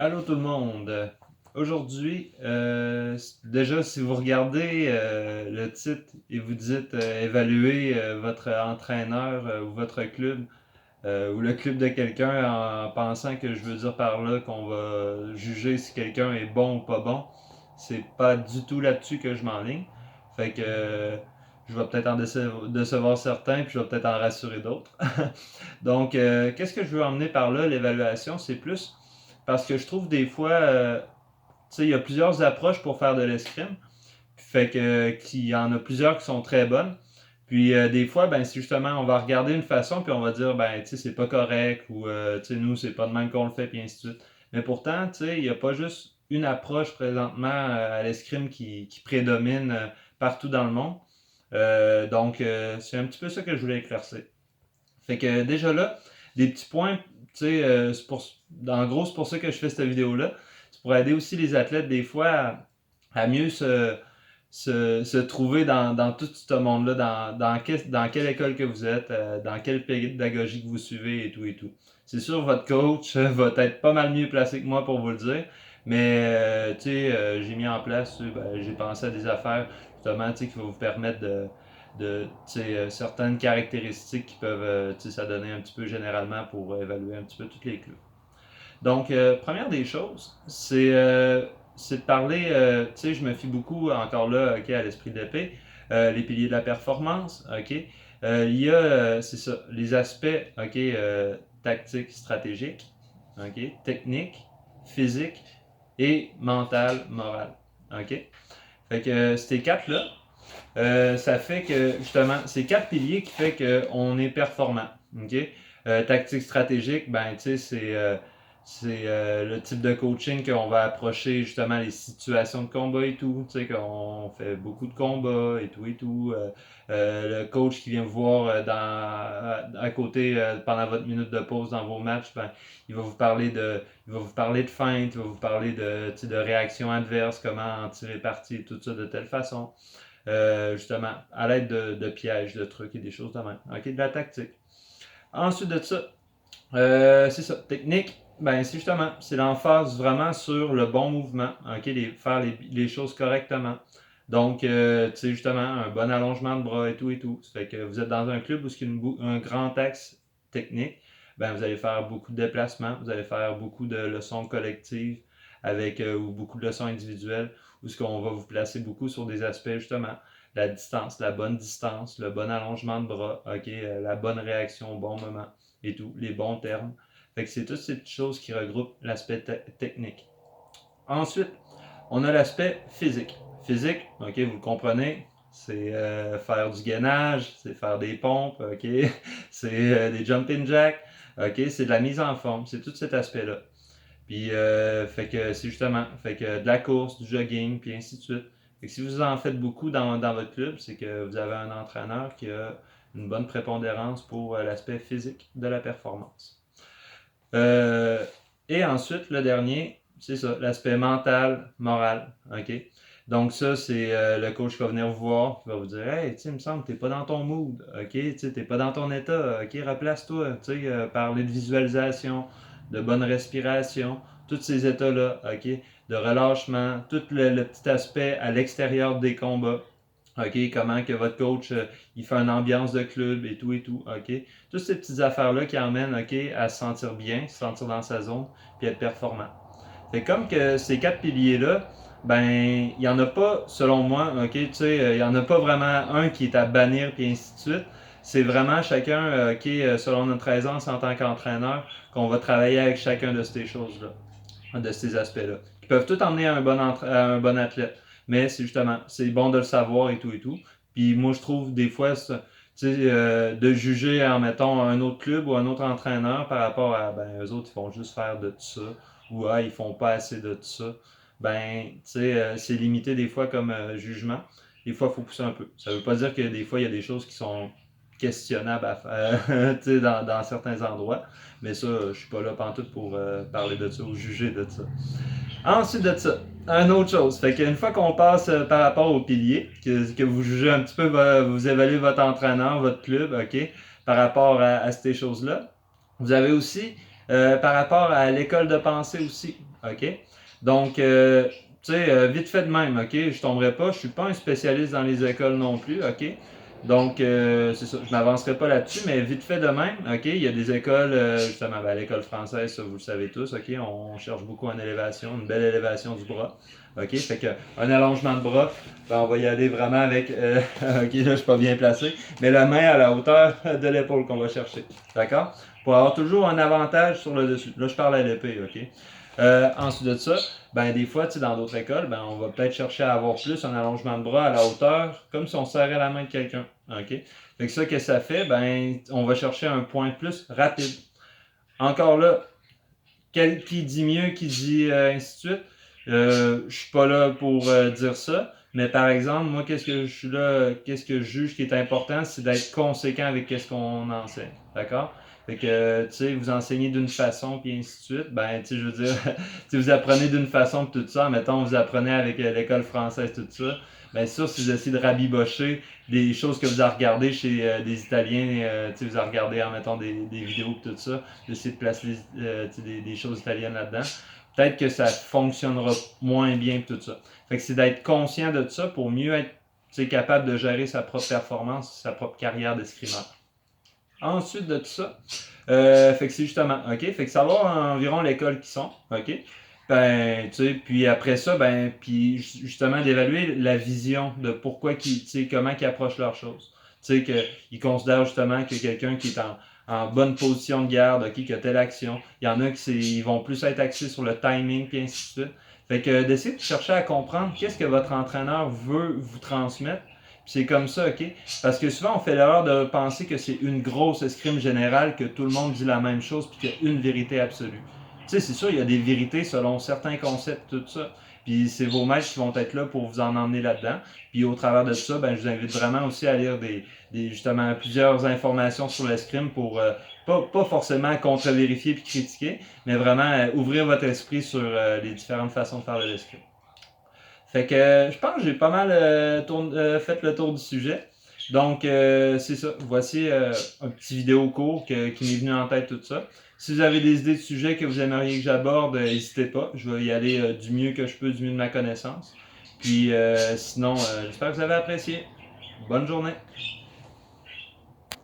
Allô tout le monde. Aujourd'hui, déjà si vous regardez le titre et vous dites évaluer votre entraîneur ou votre club ou le club de quelqu'un en pensant que je veux dire par là qu'on va juger si quelqu'un est bon ou pas bon, c'est pas du tout là-dessus que je m'enligne. Fait que je vais peut-être en décevoir certains puis je vais peut-être en rassurer d'autres. Donc, qu'est-ce que je veux emmener par là, l'évaluation, c'est plus parce que je trouve des fois, tu sais, il y a plusieurs approches pour faire de l'escrime. Fait que qu'il y en a plusieurs qui sont très bonnes. Puis des fois, ben c'est justement, on va regarder une façon, puis on va dire, ben tu sais, c'est pas correct, ou tu sais, nous, c'est pas de même qu'on le fait, puis ainsi de suite. Mais pourtant, tu sais, il n'y a pas juste une approche présentement à l'escrime qui prédomine partout dans le monde. Donc, c'est un petit peu ça que je voulais éclaircir. Fait que déjà là, des petits points, tu sais, en gros, c'est pour ça que je fais cette vidéo-là. C'est pour aider aussi les athlètes des fois à mieux se trouver dans tout ce monde-là, dans quelle école que vous êtes, dans quelle pédagogie que vous suivez et tout et tout. C'est sûr, votre coach va être pas mal mieux placé que moi pour vous le dire, mais tu sais, j'ai mis en place, j'ai pensé à des affaires justement, tu sais, qui vont vous permettre de certaines caractéristiques qui peuvent s'adonner un petit peu généralement pour évaluer un petit peu tous les clubs. Donc, première des choses, c'est de parler, tu sais, je me fie beaucoup encore là à l'esprit d'épée, les piliers de la performance, ok. Il y a, c'est ça, les aspects, ok, tactiques, stratégiques, ok, techniques, physiques et mental, moral, ok. Fait que ces quatre-là, ça fait que justement, c'est quatre piliers qui fait qu'on est performant. OK? Tactique stratégique, ben tu sais, c'est le type de coaching qu'on va approcher justement les situations de combat et tout. Tu sais, qu'on fait beaucoup de combats et tout et tout. Le coach qui vient vous voir à côté pendant votre minute de pause dans vos matchs, ben, il va vous parler de feinte, il va vous parler de réaction adverse, comment en tirer parti, tout ça de telle façon. Justement, à l'aide de pièges, de trucs et des choses de même. OK, de la tactique. Ensuite de ça, c'est ça. Technique, ben c'est justement, c'est l'emphase vraiment sur le bon mouvement, ok, faire les choses correctement. Donc, tu sais, justement, un bon allongement de bras et tout et tout. Ça fait que vous êtes dans un club où il y a un grand axe technique, ben vous allez faire beaucoup de déplacements, vous allez faire beaucoup de leçons collectives avec ou beaucoup de leçons individuelles, où ce qu'on va vous placer beaucoup sur des aspects justement la distance, la bonne distance, le bon allongement de bras, ok, la bonne réaction au bon moment et tout, les bons termes. Fait que c'est toutes ces petites choses qui regroupent l'aspect technique. Ensuite, on a l'aspect physique. Physique, ok, vous le comprenez, c'est faire du gainage, c'est faire des pompes, ok, c'est des jumping jacks, ok, c'est de la mise en forme, c'est tout cet aspect-là. Puis, fait que c'est justement, fait que de la course, du jogging, puis ainsi de suite. Fait que si vous en faites beaucoup dans votre club, c'est que vous avez un entraîneur qui a une bonne prépondérance pour l'aspect physique de la performance. Euh, et ensuite, le dernier, c'est ça, l'aspect mental, moral. OK? Donc, ça, c'est le coach qui va venir vous voir, qui va vous dire Hey, tu sais, il me semble que t'es pas dans ton mood. OK? Tu sais, t'es pas dans ton état. OK, replace-toi. Tu sais, parler de visualisation, de bonne respiration, tous ces états-là. OK? De relâchement, tout le petit aspect à l'extérieur des combats. OK, comment que votre coach il fait une ambiance de club et tout, OK. Toutes ces petites affaires-là qui emmènent, OK, à se sentir bien, se sentir dans sa zone, puis être performant. Fait comme que ces quatre piliers-là, ben, il n'y en a pas, selon moi, OK, tu sais, il n'y en a pas vraiment un qui est à bannir, puis ainsi de suite. C'est vraiment chacun, OK, selon notre aisance en tant qu'entraîneur, qu'on va travailler avec chacun de ces choses-là, de ces aspects-là, qui peuvent tout emmener à à un bon athlète. Mais c'est justement, c'est bon de le savoir et tout et tout. Puis moi, je trouve des fois, de juger en mettant un autre club ou un autre entraîneur par rapport à, ben, eux autres, ils font juste faire de tout ça, ou ah, ils font pas assez de tout ça. Ben, tu sais, c'est limité des fois comme jugement. Des fois, il faut pousser un peu. Ça veut pas dire que des fois, il y a des choses qui sont questionnables à faire, dans certains endroits. Mais ça, je suis pas là pantoute pour parler de ça ou juger de ça. Ensuite de ça, une autre chose. Fait qu'une fois qu'on passe par rapport au pilier, que vous jugez un petit peu, vous évaluez votre entraîneur, votre club, OK, par rapport à ces choses-là, vous avez aussi par rapport à l'école de pensée aussi. OK? Donc, tu sais, vite fait de même, OK? Je tomberai pas. Je suis pas un spécialiste dans les écoles non plus, OK? Donc, c'est ça. Je m'avancerai pas là-dessus, mais vite fait de même, OK? Il y a des écoles, justement, ben, l'école française, ça, vous le savez tous, OK? On cherche beaucoup en élévation, une belle élévation du bras. OK? Fait que un allongement de bras, ben, on va y aller vraiment avec, OK, là, je suis pas bien placé, mais la main à la hauteur de l'épaule qu'on va chercher. D'accord? Pour avoir toujours un avantage sur le dessus. Là, je parle à l'épée, OK? Ensuite de ça, ben des fois, tu sais, dans d'autres écoles, ben on va peut-être chercher à avoir plus un allongement de bras à la hauteur, comme si on serrait la main de quelqu'un. OK? Fait que ça, que ça fait, ben on va chercher un point de plus rapide. Encore là, qui dit mieux, qui dit ainsi de suite. Je suis pas là pour dire ça, mais par exemple, moi, qu'est-ce que je suis là, qu'est-ce que je juge qui est important, c'est d'être conséquent avec qu'est-ce qu'on enseigne. D'accord? Fait que, tu sais, vous enseignez d'une façon, puis ainsi de suite. Ben, tu sais, je veux dire, si vous apprenez d'une façon, puis tout ça, mettons, vous apprenez avec l'école française, tout ça. Ben, sûr, si vous essayez de rabibocher des choses que vous avez regardées chez des Italiens, tu sais, vous avez regardé, en mettant des vidéos, puis tout ça, d'essayer de placer des choses italiennes là-dedans, peut-être que ça fonctionnera moins bien que tout ça. Fait que c'est d'être conscient de ça pour mieux être capable de gérer sa propre performance, sa propre carrière d'escrimeur. Ensuite de tout ça, fait que c'est justement, OK, fait que savoir environ l'école qui sont, OK, ben, tu sais, puis après ça, ben, puis justement d'évaluer la vision de pourquoi tu sais, comment ils approchent leurs choses. Tu sais, qu'ils considèrent justement que quelqu'un qui est en bonne position de garde, OK, qui a telle action. Il y en a qui ils vont plus être axés sur le timing, puis ainsi de suite. Fait que d'essayer de chercher à comprendre qu'est-ce que votre entraîneur veut vous transmettre. Puis c'est comme ça, OK? Parce que souvent, on fait l'erreur de penser que c'est une grosse escrime générale, que tout le monde dit la même chose, puis qu'il y a une vérité absolue. Tu sais, c'est sûr, il y a des vérités selon certains concepts, tout ça. Puis c'est vos maîtres qui vont être là pour vous en emmener là-dedans. Puis au travers de ça, ben, je vous invite vraiment aussi à lire justement plusieurs informations sur l'escrime pour pas forcément contre-vérifier puis critiquer, mais vraiment ouvrir votre esprit sur les différentes façons de faire de l'escrime. Fait que je pense que j'ai pas mal fait le tour du sujet. Donc, c'est ça. Voici un petit vidéo court qui m'est venu en tête tout ça. Si vous avez des idées de sujets que vous aimeriez que j'aborde, n'hésitez pas. Je vais y aller du mieux que je peux, du mieux de ma connaissance. Puis sinon, j'espère que vous avez apprécié. Bonne journée.